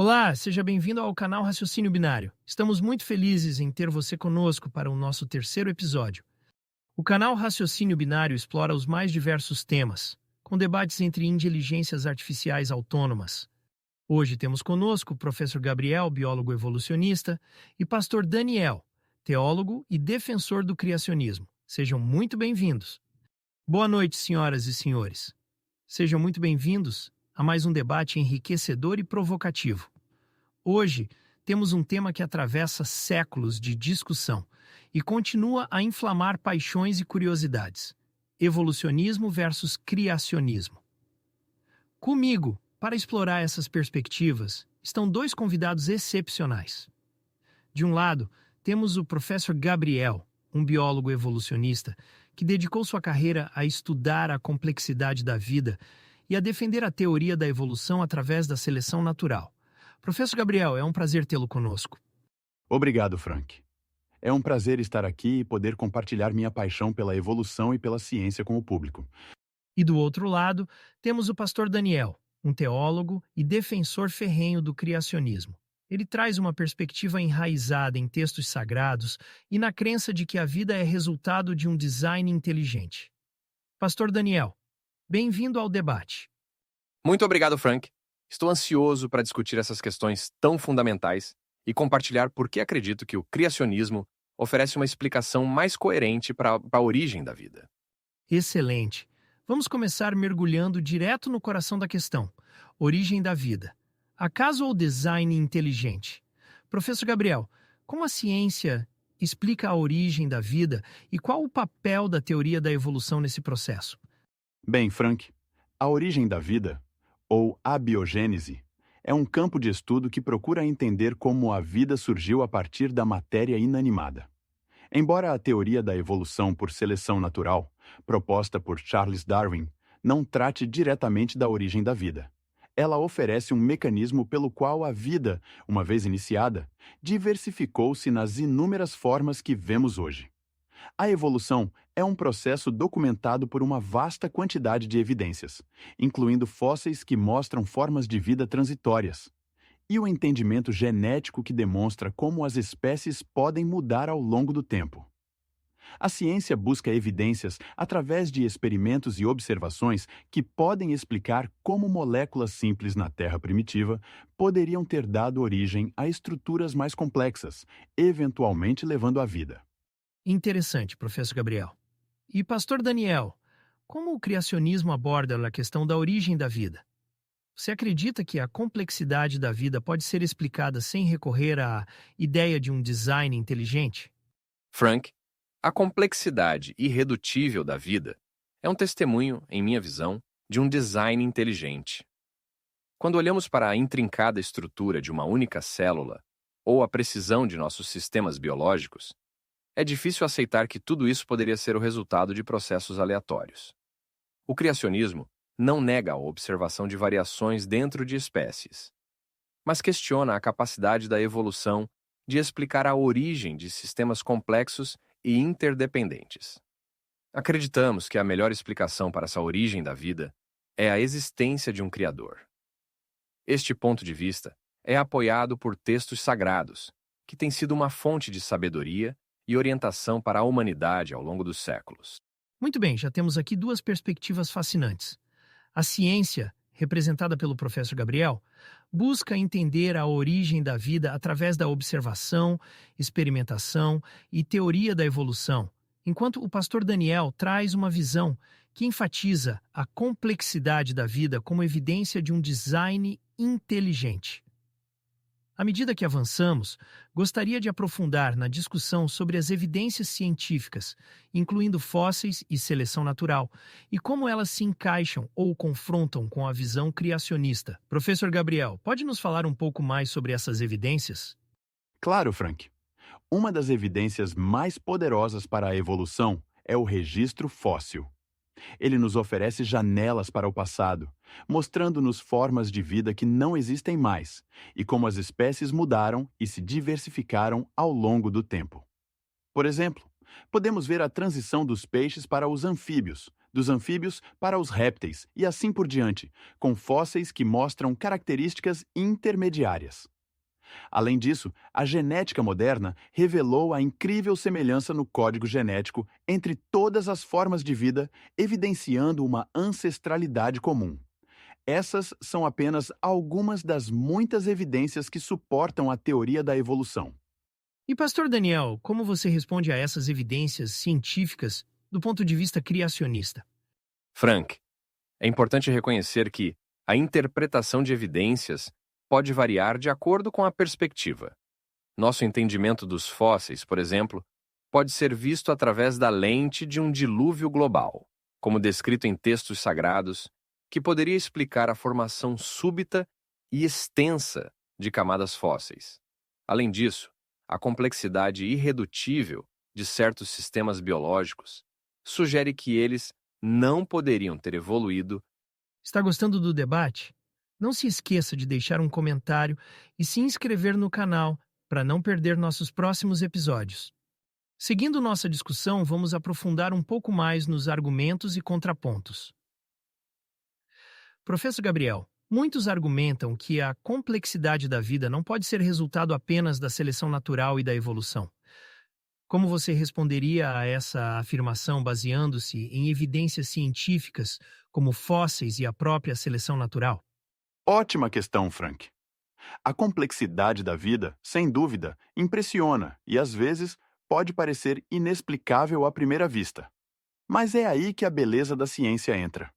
Olá, seja bem-vindo ao canal Raciocínio Binário. Estamos muito felizes em ter você conosco para o nosso terceiro episódio. O canal Raciocínio Binário explora os mais diversos temas, com debates entre inteligências artificiais autônomas. Hoje temos conosco o professor Gabriel, biólogo evolucionista, e pastor Daniel, teólogo e defensor do criacionismo. Sejam muito bem-vindos. Boa noite, senhoras e senhores. Sejam muito bem-vindos a mais um debate enriquecedor e provocativo. Hoje, temos um tema que atravessa séculos de discussão e continua a inflamar paixões e curiosidades: evolucionismo versus criacionismo. Comigo, para explorar essas perspectivas, estão dois convidados excepcionais. De um lado, temos o professor Gabriel, um biólogo evolucionista que dedicou sua carreira a estudar a complexidade da vida e a defender a teoria da evolução através da seleção natural. Professor Gabriel, é um prazer tê-lo conosco. Obrigado, Frank. É um prazer estar aqui e poder compartilhar minha paixão pela evolução e pela ciência com o público. E do outro lado, temos o pastor Daniel, um teólogo e defensor ferrenho do criacionismo. Ele traz uma perspectiva enraizada em textos sagrados e na crença de que a vida é resultado de um design inteligente. Pastor Daniel, bem-vindo ao debate. Muito obrigado, Frank. Estou ansioso para discutir essas questões tão fundamentais e compartilhar por que acredito que o criacionismo oferece uma explicação mais coerente para a origem da vida. Excelente. Vamos começar mergulhando direto no coração da questão: origem da vida. Acaso ou design inteligente? Professor Gabriel, como a ciência explica a origem da vida e qual o papel da teoria da evolução nesse processo? Bem, Frank, a origem da vida, ou abiogênese, é um campo de estudo que procura entender como a vida surgiu a partir da matéria inanimada. Embora a teoria da evolução por seleção natural, proposta por Charles Darwin, não trate diretamente da origem da vida, ela oferece um mecanismo pelo qual a vida, uma vez iniciada, diversificou-se nas inúmeras formas que vemos hoje. A evolução é um processo documentado por uma vasta quantidade de evidências, incluindo fósseis que mostram formas de vida transitórias, e o entendimento genético que demonstra como as espécies podem mudar ao longo do tempo. A ciência busca evidências através de experimentos e observações que podem explicar como moléculas simples na Terra primitiva poderiam ter dado origem a estruturas mais complexas, eventualmente levando à vida. Interessante, professor Gabriel. E pastor Daniel, como o criacionismo aborda a questão da origem da vida? Você acredita que a complexidade da vida pode ser explicada sem recorrer à ideia de um design inteligente? Frank, a complexidade irredutível da vida é um testemunho, em minha visão, de um design inteligente. Quando olhamos para a intrincada estrutura de uma única célula ou a precisão de nossos sistemas biológicos, é difícil aceitar que tudo isso poderia ser o resultado de processos aleatórios. O criacionismo não nega a observação de variações dentro de espécies, mas questiona a capacidade da evolução de explicar a origem de sistemas complexos e interdependentes. Acreditamos que a melhor explicação para essa origem da vida é a existência de um Criador. Este ponto de vista é apoiado por textos sagrados, que têm sido uma fonte de sabedoria e orientação para a humanidade ao longo dos séculos. Muito bem, já temos aqui duas perspectivas fascinantes. A ciência, representada pelo professor Gabriel, busca entender a origem da vida através da observação, experimentação e teoria da evolução, enquanto o pastor Daniel traz uma visão que enfatiza a complexidade da vida como evidência de um design inteligente. À medida que avançamos, gostaria de aprofundar na discussão sobre as evidências científicas, incluindo fósseis e seleção natural, e como elas se encaixam ou confrontam com a visão criacionista. Professor Gabriel, pode nos falar um pouco mais sobre essas evidências? Claro, Frank. Uma das evidências mais poderosas para a evolução é o registro fóssil. Ele nos oferece janelas para o passado, mostrando-nos formas de vida que não existem mais e como as espécies mudaram e se diversificaram ao longo do tempo. Por exemplo, podemos ver a transição dos peixes para os anfíbios, dos anfíbios para os répteis e assim por diante, com fósseis que mostram características intermediárias. Além disso, a genética moderna revelou a incrível semelhança no código genético entre todas as formas de vida, evidenciando uma ancestralidade comum. Essas são apenas algumas das muitas evidências que suportam a teoria da evolução. E, Pastor Daniel, como você responde a essas evidências científicas do ponto de vista criacionista? Frank, é importante reconhecer que a interpretação de evidências pode variar de acordo com a perspectiva. Nosso entendimento dos fósseis, por exemplo, pode ser visto através da lente de um dilúvio global, como descrito em textos sagrados, que poderia explicar a formação súbita e extensa de camadas fósseis. Além disso, a complexidade irredutível de certos sistemas biológicos sugere que eles não poderiam ter evoluído. Está gostando do debate? Não se esqueça de deixar um comentário e se inscrever no canal para não perder nossos próximos episódios. Seguindo nossa discussão, vamos aprofundar um pouco mais nos argumentos e contrapontos. Professor Gabriel, muitos argumentam que a complexidade da vida não pode ser resultado apenas da seleção natural e da evolução. Como você responderia a essa afirmação baseando-se em evidências científicas, como fósseis e a própria seleção natural? Ótima questão, Frank. A complexidade da vida, sem dúvida, impressiona e, às vezes, pode parecer inexplicável à primeira vista. Mas é aí que a beleza da ciência entra.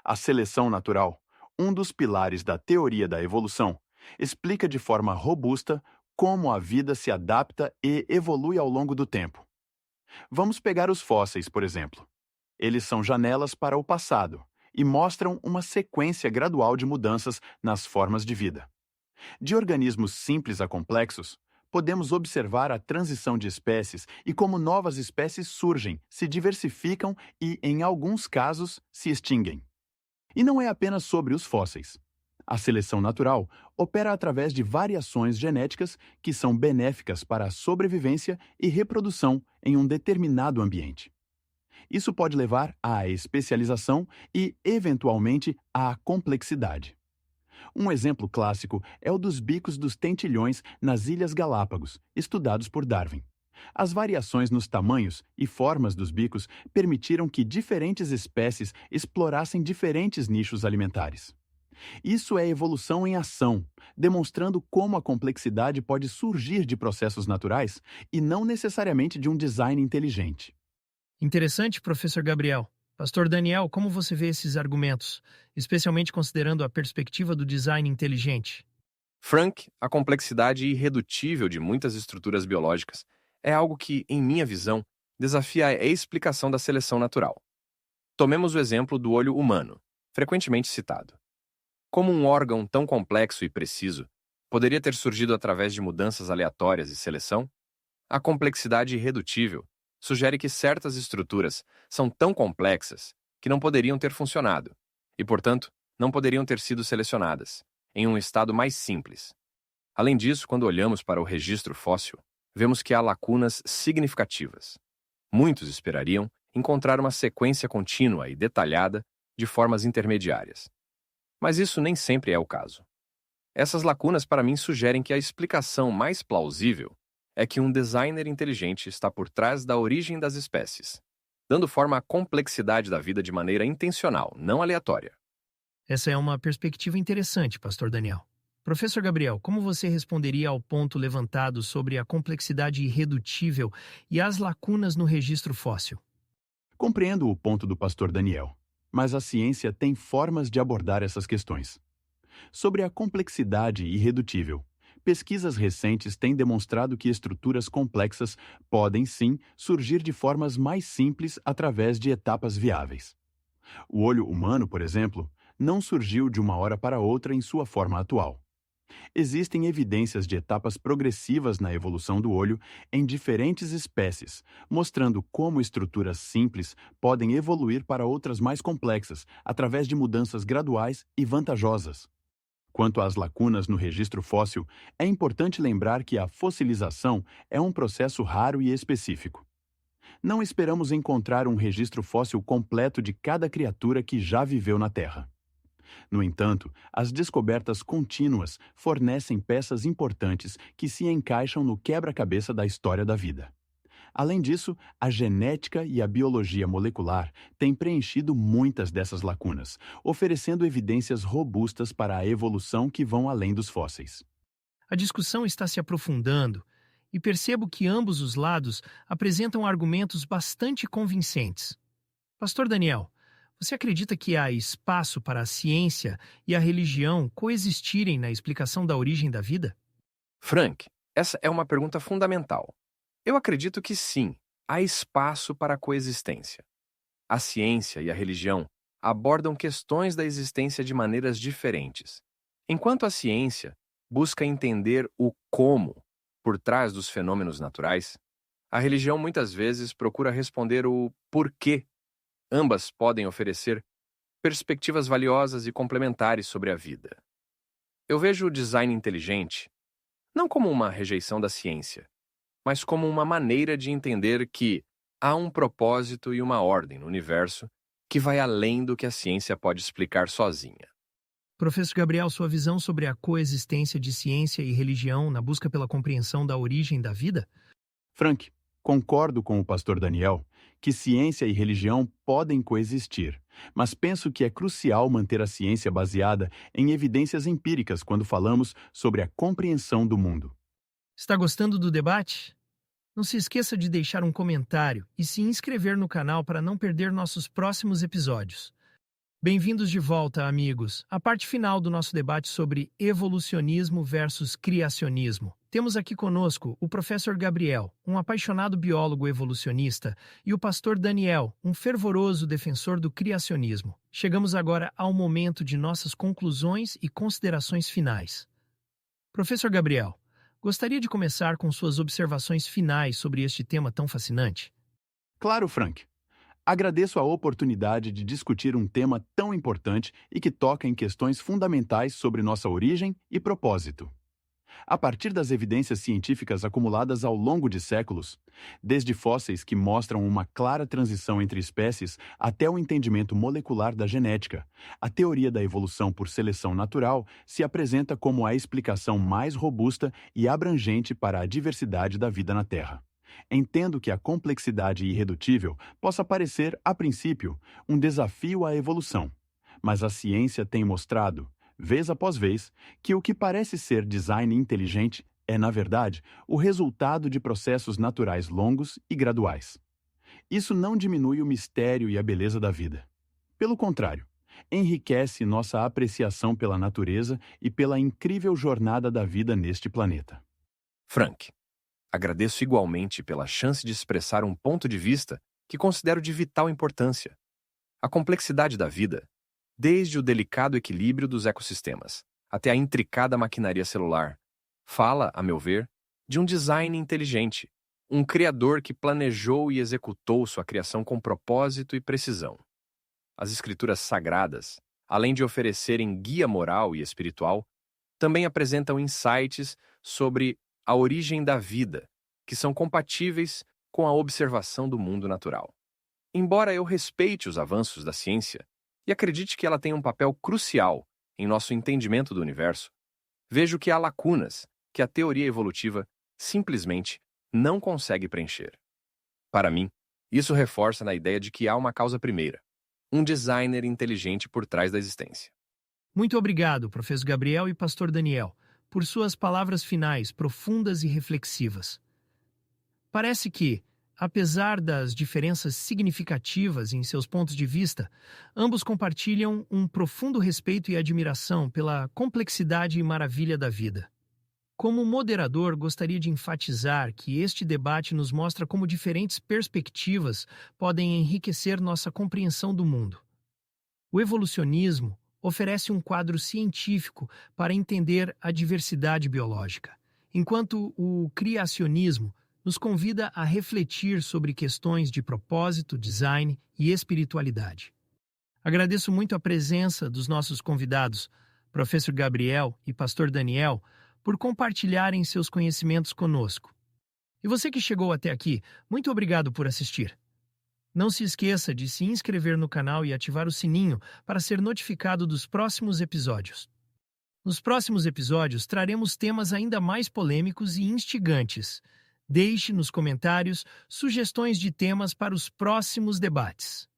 A seleção natural, um dos pilares da teoria da evolução, explica de forma robusta como a vida se adapta e evolui ao longo do tempo. Vamos pegar os fósseis, por exemplo. Eles são janelas para o passado e mostram uma sequência gradual de mudanças nas formas de vida. De organismos simples a complexos, podemos observar a transição de espécies e como novas espécies surgem, se diversificam e, em alguns casos, se extinguem. E não é apenas sobre os fósseis. A seleção natural opera através de variações genéticas que são benéficas para a sobrevivência e reprodução em um determinado ambiente. Isso pode levar à especialização e, eventualmente, à complexidade. Um exemplo clássico é o dos bicos dos tentilhões nas Ilhas Galápagos, estudados por Darwin. As variações nos tamanhos e formas dos bicos permitiram que diferentes espécies explorassem diferentes nichos alimentares. Isso é evolução em ação, demonstrando como a complexidade pode surgir de processos naturais e não necessariamente de um design inteligente. Interessante, professor Gabriel. Pastor Daniel, como você vê esses argumentos, especialmente considerando a perspectiva do design inteligente? Frank, a complexidade irredutível de muitas estruturas biológicas é algo que, em minha visão, desafia a explicação da seleção natural. Tomemos o exemplo do olho humano, frequentemente citado. Como um órgão tão complexo e preciso poderia ter surgido através de mudanças aleatórias e seleção? A complexidade irredutível sugere que certas estruturas são tão complexas que não poderiam ter funcionado e, portanto, não poderiam ter sido selecionadas, em um estado mais simples. Além disso, quando olhamos para o registro fóssil, vemos que há lacunas significativas. Muitos esperariam encontrar uma sequência contínua e detalhada de formas intermediárias. Mas isso nem sempre é o caso. Essas lacunas, para mim, sugerem que a explicação mais plausível é que um designer inteligente está por trás da origem das espécies, dando forma à complexidade da vida de maneira intencional, não aleatória. Essa é uma perspectiva interessante, Pastor Daniel. Professor Gabriel, como você responderia ao ponto levantado sobre a complexidade irredutível e as lacunas no registro fóssil? Compreendo o ponto do pastor Daniel, mas a ciência tem formas de abordar essas questões. Sobre a complexidade irredutível, pesquisas recentes têm demonstrado que estruturas complexas podem, sim, surgir de formas mais simples através de etapas viáveis. O olho humano, por exemplo, não surgiu de uma hora para outra em sua forma atual. Existem evidências de etapas progressivas na evolução do olho em diferentes espécies, mostrando como estruturas simples podem evoluir para outras mais complexas através de mudanças graduais e vantajosas. Quanto às lacunas no registro fóssil, é importante lembrar que a fossilização é um processo raro e específico. Não esperamos encontrar um registro fóssil completo de cada criatura que já viveu na Terra. No entanto, as descobertas contínuas fornecem peças importantes que se encaixam no quebra-cabeça da história da vida. Além disso, a genética e a biologia molecular têm preenchido muitas dessas lacunas, oferecendo evidências robustas para a evolução que vão além dos fósseis. A discussão está se aprofundando e percebo que ambos os lados apresentam argumentos bastante convincentes. Pastor Daniel, você acredita que há espaço para a ciência e a religião coexistirem na explicação da origem da vida? Frank, essa é uma pergunta fundamental. Eu acredito que sim, há espaço para a coexistência. A ciência e a religião abordam questões da existência de maneiras diferentes. Enquanto a ciência busca entender o como por trás dos fenômenos naturais, a religião muitas vezes procura responder o porquê. Ambas podem oferecer perspectivas valiosas e complementares sobre a vida. Eu vejo o design inteligente não como uma rejeição da ciência, mas como uma maneira de entender que há um propósito e uma ordem no universo que vai além do que a ciência pode explicar sozinha. Professor Gabriel, sua visão sobre a coexistência de ciência e religião na busca pela compreensão da origem da vida? Frank, concordo com o pastor Daniel que ciência e religião podem coexistir, mas penso que é crucial manter a ciência baseada em evidências empíricas quando falamos sobre a compreensão do mundo. Está gostando do debate? Não se esqueça de deixar um comentário e se inscrever no canal para não perder nossos próximos episódios. Bem-vindos de volta, amigos, à parte final do nosso debate sobre evolucionismo versus criacionismo. Temos aqui conosco o professor Gabriel, um apaixonado biólogo evolucionista, e o pastor Daniel, um fervoroso defensor do criacionismo. Chegamos agora ao momento de nossas conclusões e considerações finais. Professor Gabriel, gostaria de começar com suas observações finais sobre este tema tão fascinante? Claro, Frank. Agradeço a oportunidade de discutir um tema tão importante e que toca em questões fundamentais sobre nossa origem e propósito. A partir das evidências científicas acumuladas ao longo de séculos, desde fósseis que mostram uma clara transição entre espécies até o entendimento molecular da genética, a teoria da evolução por seleção natural se apresenta como a explicação mais robusta e abrangente para a diversidade da vida na Terra. Entendo que a complexidade irredutível possa parecer, a princípio, um desafio à evolução, mas a ciência tem mostrado, vez após vez, que o que parece ser design inteligente é, na verdade, o resultado de processos naturais longos e graduais. Isso não diminui o mistério e a beleza da vida. Pelo contrário, enriquece nossa apreciação pela natureza e pela incrível jornada da vida neste planeta. Frank, agradeço igualmente pela chance de expressar um ponto de vista que considero de vital importância. A complexidade da vida, desde o delicado equilíbrio dos ecossistemas até a intricada maquinaria celular, fala, a meu ver, de um design inteligente, um criador que planejou e executou sua criação com propósito e precisão. As escrituras sagradas, além de oferecerem guia moral e espiritual, também apresentam insights sobre a origem da vida, que são compatíveis com a observação do mundo natural. Embora eu respeite os avanços da ciência e acredite que ela tem um papel crucial em nosso entendimento do universo, vejo que há lacunas que a teoria evolutiva simplesmente não consegue preencher. Para mim, isso reforça na ideia de que há uma causa primeira, um designer inteligente por trás da existência. Muito obrigado, professor Gabriel e pastor Daniel, por suas palavras finais profundas e reflexivas. Parece que, apesar das diferenças significativas em seus pontos de vista, ambos compartilham um profundo respeito e admiração pela complexidade e maravilha da vida. Como moderador, gostaria de enfatizar que este debate nos mostra como diferentes perspectivas podem enriquecer nossa compreensão do mundo. O evolucionismo oferece um quadro científico para entender a diversidade biológica, enquanto o criacionismo nos convida a refletir sobre questões de propósito, design e espiritualidade. Agradeço muito a presença dos nossos convidados, professor Gabriel e pastor Daniel, por compartilharem seus conhecimentos conosco. E você que chegou até aqui, muito obrigado por assistir. Não se esqueça de se inscrever no canal e ativar o sininho para ser notificado dos próximos episódios. Nos próximos episódios, traremos temas ainda mais polêmicos e instigantes. Deixe nos comentários sugestões de temas para os próximos debates.